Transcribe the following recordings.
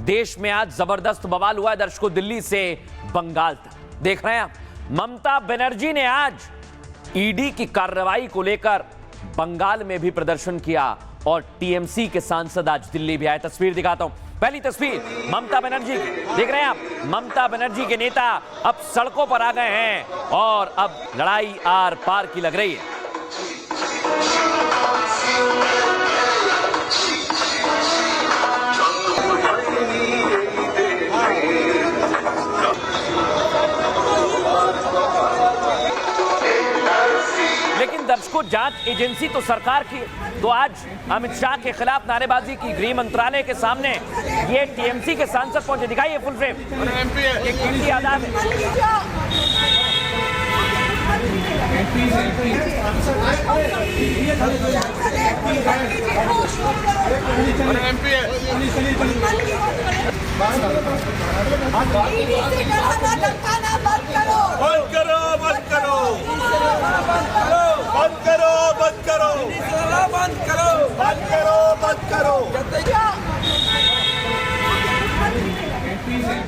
देश में आज जबरदस्त बवाल हुआ है दर्शकों, दिल्ली से बंगाल तक। देख रहे हैं आप, ममता बनर्जी ने आज ईडी की कार्रवाई को लेकर बंगाल में भी प्रदर्शन किया और टीएमसी के सांसद आज दिल्ली भी आए। तस्वीर दिखाता हूं, पहली तस्वीर ममता बनर्जी की, देख रहे हैं आप, ममता बनर्जी के नेता अब सड़कों पर आ गए हैं और अब लड़ाई आर पार की लग रही है। लेकिन दर्शकों, जांच एजेंसी तो सरकार की, तो आज अमित शाह के खिलाफ नारेबाजी की गृह मंत्रालय के सामने ये टीएमसी के सांसद पहुंचे। दिखाइए फुल फ्रेम, ये कीमती आदाब है।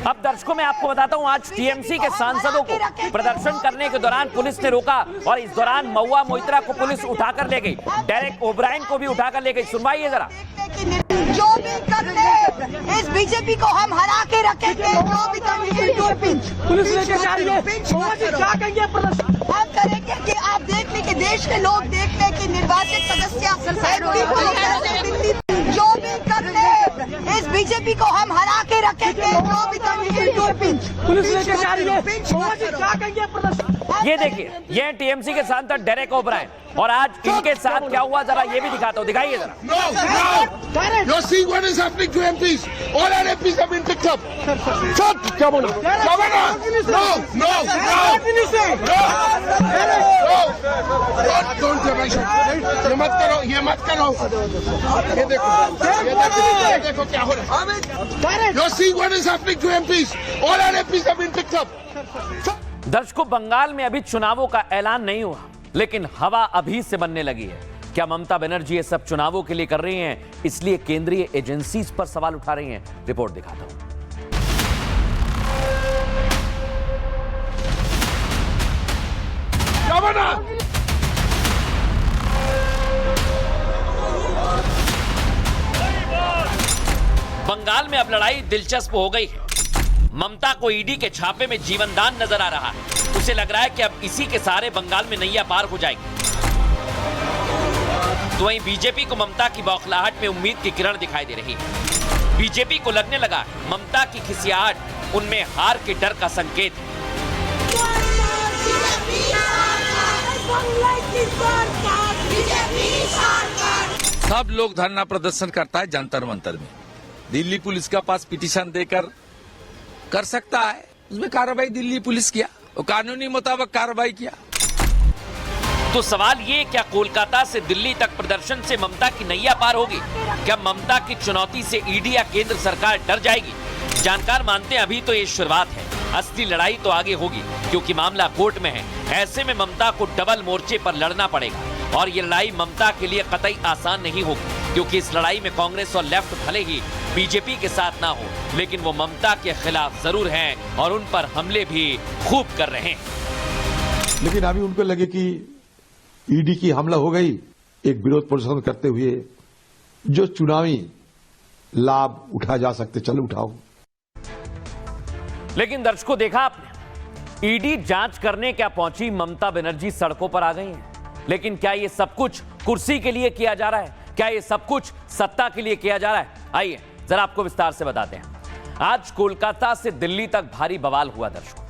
अब दर्शकों मैं आपको बताता हूं, आज टीएमसी के सांसदों को प्रदर्शन करने के दौरान पुलिस ने रोका और इस दौरान महुआ मोइत्रा को पुलिस उठाकर ले गई, डेरेक ओब्रायन को भी उठाकर ले गई। सुनवाइए जरा। जो भी करते इस बीजेपी को हम हरा के रखेंगे, जो भी करेंगे पुलिस लेके जा रही है, क्या कहेंगे हम करेंगे कि आप देख लें कि देश के लोग देख लें कि निर्वाचित सदस्य जो भी करते इस बीजेपी को हम हरा के रखेंगे, जो भी करेंगे पुलिस लेके जा रही है, क्या कहेंगे। ये देखिए, ये टीएमसी के सांसद डेरेक ओब्रायन और आज इनके साथ क्या हुआ जरा ये भी दिखाता हूं, दिखाइए जरा। You're seeing what is happening to MPs. All our MPs have been picked up. Shut, क्या बोला? क्या बोला? No. Don't ये मत करो। ये देखो क्या हो रहा है। You're seeing what is happening to MPs. All our MPs have been picked up. दर्शकों, बंगाल में अभी चुनावों का ऐलान नहीं हुआ, लेकिन हवा अभी से बनने लगी है। क्या ममता बनर्जी ये सब चुनावों के लिए कर रही हैं, इसलिए केंद्रीय एजेंसी पर सवाल उठा रही हैं? रिपोर्ट दिखाता हूं। बंगाल में अब लड़ाई दिलचस्प हो गई है। ममता को ईडी के छापे में जीवनदान नजर आ रहा है। उसे लग रहा है कि अब इसी के सहारे बंगाल में नैया पार हो जाएगी। तो वहीं बीजेपी को ममता की बौखलाहट में उम्मीद की किरण दिखाई दे रही है। बीजेपी को लगने लगा ममता की खिसियाहट उनमें हार के डर का संकेत है। सब लोग धरना प्रदर्शन करता है जंतर मंतर में। दिल्ली पुलिस के पास पिटीशन देकर कर सकता है, उसमें कार्रवाई दिल्ली पुलिस किया, वो कानूनी मुताबिक कार्रवाई किया। तो सवाल ये, क्या कोलकाता से दिल्ली तक प्रदर्शन से ममता की नैया पार होगी? क्या ममता की चुनौती से ईडी या केंद्र सरकार डर जाएगी? जानकार मानते हैं अभी तो ये शुरुआत है, असली लड़ाई तो आगे होगी, क्योंकि मामला कोर्ट में है। ऐसे में ममता को डबल मोर्चे पर लड़ना पड़ेगा और ये लड़ाई ममता के लिए कतई आसान नहीं होगी, क्योंकि इस लड़ाई में कांग्रेस और लेफ्ट भले ही बीजेपी के साथ ना हो, लेकिन वो ममता के खिलाफ जरूर हैं और उन पर हमले भी खूब कर रहे हैं। लेकिन अभी उनको लगे कि ईडी की हमला हो गई, एक विरोध प्रदर्शन करते हुए जो चुनावी लाभ उठा जा सकते, चलो उठाओ। लेकिन दर्शकों, देखा आपने, ईडी जांच करने क्या पहुंची, ममता बनर्जी सड़कों पर आ गई हैं। लेकिन क्या ये सब कुछ कुर्सी के लिए किया जा रहा है? क्या ये सब कुछ सत्ता के लिए किया जा रहा है? आइए जरा आपको विस्तार से बताते हैं। आज कोलकाता से दिल्ली तक भारी बवाल हुआ दर्शकों।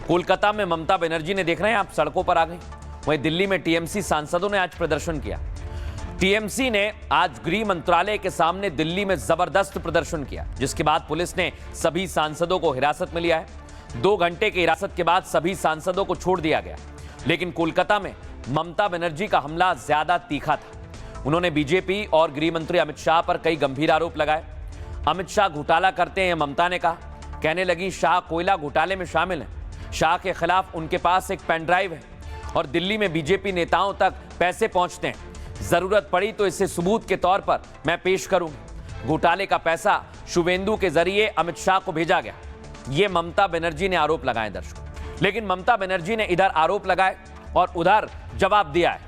कोलकाता में ममता बनर्जी ने, देख रहे हैं आप, सड़कों पर आ गई। वहीं दिल्ली में टीएमसी सांसदों ने आज प्रदर्शन किया। टीएमसी ने आज गृह मंत्रालय के सामने दिल्ली में जबरदस्त प्रदर्शन किया, जिसके बाद पुलिस ने सभी सांसदों को हिरासत में लिया है। 2 घंटे की हिरासत के बाद सभी सांसदों को छोड़ दिया गया। लेकिन कोलकाता में ममता बनर्जी का हमला ज्यादा तीखा था। उन्होंने बीजेपी और गृह मंत्री अमित शाह पर कई गंभीर आरोप लगाए। अमित शाह घोटाला करते हैं, ममता ने कहा। कहने लगी शाह कोयला घोटाले में शामिल है। शाह के खिलाफ उनके पास एक पेन ड्राइव है और दिल्ली में बीजेपी नेताओं तक पैसे पहुंचते हैं। जरूरत पड़ी तो इसे सबूत के तौर पर मैं पेश करूंगी। घोटाले का पैसा शुवेंदु के जरिए अमित शाह को भेजा गया। यह ममता बनर्जी ने आरोप लगाए दर्शकों। लेकिन ममता बनर्जी ने इधर आरोप लगाए और उधर जवाब दिया है।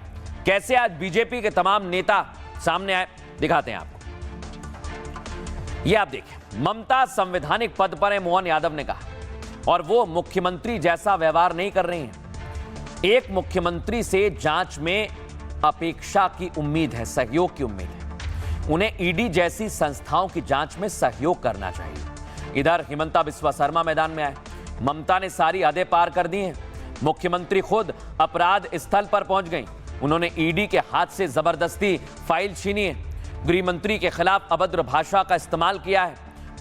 कैसे आज बीजेपी के तमाम नेता सामने आए, दिखाते हैं आपको। यह आप देखिए, ममता संवैधानिक पद पर है, मोहन यादव ने कहा, और वो मुख्यमंत्री जैसा व्यवहार नहीं कर रही हैं। एक मुख्यमंत्री से जांच में अपेक्षा की उम्मीद है, सहयोग की उम्मीद है। उन्हें ईडी जैसी संस्थाओं की जांच में सहयोग करना चाहिए। इधर हिमंता बिस्वा शर्मा मैदान में आए। ममता ने सारी हदें पार कर दी हैं। मुख्यमंत्री खुद अपराध स्थल पर पहुंच गई। उन्होंने ईडी के हाथ से जबरदस्ती फाइल छीनी है। गृह मंत्री के खिलाफ अभद्र भाषा का इस्तेमाल किया है।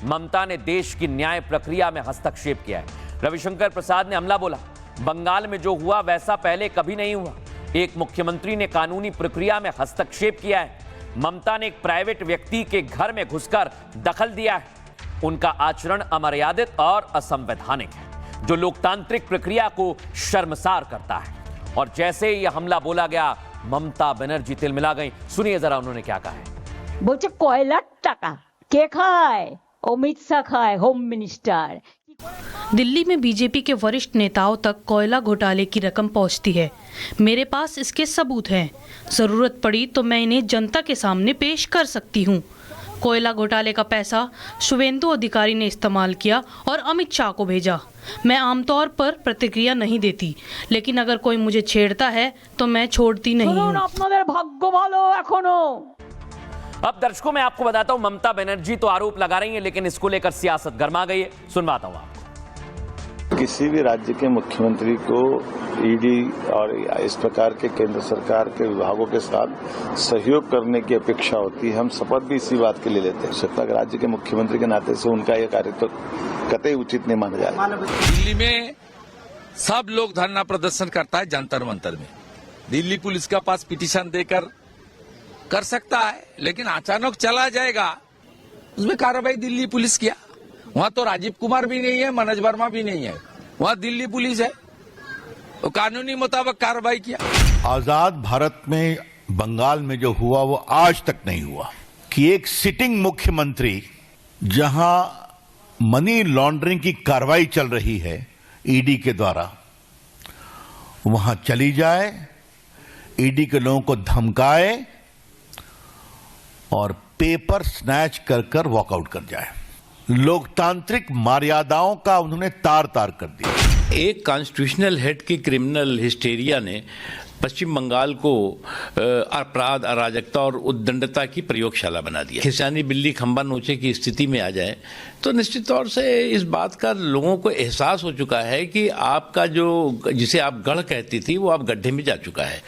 ममता ने देश की न्याय प्रक्रिया में हस्तक्षेप किया है। रविशंकर प्रसाद ने हमला बोला। बंगाल में जो हुआ वैसा पहले कभी नहीं हुआ। एक मुख्यमंत्री ने कानूनी प्रक्रिया में हस्तक्षेप किया है। ममता ने एक प्राइवेट व्यक्ति के घर में घुसकर दखल दिया है। उनका आचरण अमर्यादित और असंवैधानिक है, जो लोकतांत्रिक प्रक्रिया को शर्मसार करता है। और जैसे ही यह हमला बोला गया, ममता बनर्जी तिलमिला गई। सुनिए जरा उन्होंने क्या कहा है। বলছে কয়লার টাকা কে খায়? অমিত শাহ খায়, হোম মিনিস্টার। दिल्ली में बीजेपी के वरिष्ठ नेताओं तक कोयला घोटाले की रकम पहुंचती है। मेरे पास इसके सबूत हैं। जरूरत पड़ी तो मैं इन्हें जनता के सामने पेश कर सकती हूं। कोयला घोटाले का पैसा शुवेंदु अधिकारी ने इस्तेमाल किया और अमित शाह को भेजा। मैं आमतौर पर प्रतिक्रिया नहीं देती, लेकिन अगर कोई मुझे छेड़ता है तो मैं छोड़ती नहीं हूं। আপনাদের ভাগ্য ভালো এখনো। अब दर्शकों मैं आपको बताता हूं, ममता बनर्जी तो आरोप लगा रही है, लेकिन इसको लेकर सियासत गर्मा गई है। सुनवाता हूं आपको। किसी भी राज्य के मुख्यमंत्री को ईडी और इस प्रकार के केंद्र सरकार के विभागों के साथ सहयोग करने की अपेक्षा होती है। हम शपथ भी इसी बात के लिए लेते हैं। सकता है राज्य के मुख्यमंत्री के नाते से उनका यह कार्य तो कतई उचित नहीं माना जाएगा। दिल्ली में सब लोग धरना प्रदर्शन करता है जंतर मंतर में। दिल्ली पुलिस के पास पिटीशन देकर कर सकता है, लेकिन अचानक चला जाएगा, उसमें कार्रवाई दिल्ली पुलिस किया। वहां तो राजीव कुमार भी नहीं है, मनोज वर्मा भी नहीं है, वहां दिल्ली पुलिस है, तो कानूनी मुताबिक कार्रवाई किया। आजाद भारत में बंगाल में जो हुआ वो आज तक नहीं हुआ कि एक सिटिंग मुख्यमंत्री जहां मनी लॉन्ड्रिंग की कार्रवाई चल रही है ईडी के द्वारा, वहां चली जाए, ईडी के लोगों को धमकाए और पेपर स्नैच कर कर वॉकआउट कर जाए। लोकतांत्रिक मर्यादाओं का उन्होंने तार तार कर दिया। एक कॉन्स्टिट्यूशनल हेड की क्रिमिनल हिस्टेरिया ने पश्चिम बंगाल को अपराध, अराजकता और उद्दंडता की प्रयोगशाला बना दिया। खिसानी बिल्ली खंबा नोचे की स्थिति में आ जाए तो निश्चित तौर से इस बात का लोगों को एहसास हो चुका है कि आपका जो जिसे आप गढ़ कहती थी वो आप गड्ढे में जा चुका है।